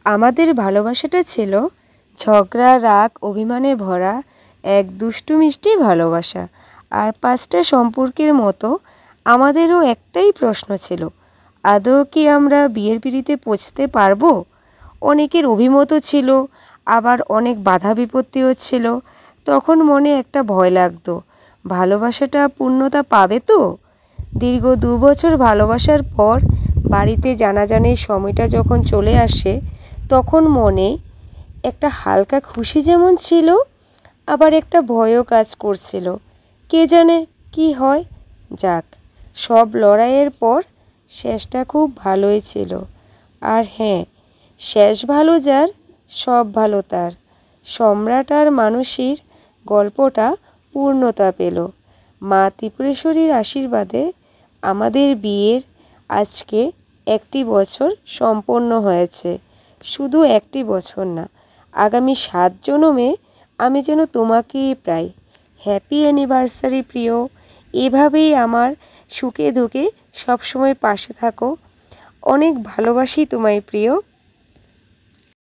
আমাদের ভালোবাসাটা ছিল ঝগড়া, রাগ, অভিমানে ভরা এক দুষ্টু মিষ্টি ভালোবাসা। আর 5টা সম্পর্কের মতো আমাদেরও একটাই প্রশ্ন ছিল, আদৌ কি আমরা বিয়ের পিঁড়িতে পৌঁছতে পারবো? অনেকের অভিমতও ছিল, আবার অনেক বাধা বিপত্তিও ছিল। তখন মনে একটা ভয় লাগতো, ভালোবাসাটা পূর্ণতা পাবে তো? দীর্ঘ 2 বছর ভালোবাসার পর বাড়িতে জানাজানির সময়টা যখন চলে আসে, তখন মনে একটা হালকা খুশি যেমন ছিল, আবার একটা ভয়ও কাজ করছিল। কে জানে কি হয়। যাক, সব লড়াইয়ের পর শেষটা খুব ভালোই ছিল। আর হ্যাঁ, শেষ ভালো যার, সব ভালো তার। সম্রাট আর মানসীর গল্পটা পূর্ণতা পেল। মা ত্রিপুরেশ্বরীর আশীর্বাদে আমাদের বিয়ের আজকে 1টি বছর সম্পন্ন হয়েছে। শুধু 1টি বছর না, আগামী 7 জন্মে আমি যেন তোমাকেই পাই। হ্যাপি অ্যানিভার্সারি প্রিয়। এভাবেই আমার সুখে দুঃখে সবসময় পাশে থাকো। অনেক ভালোবাসি তোমায় প্রিয়।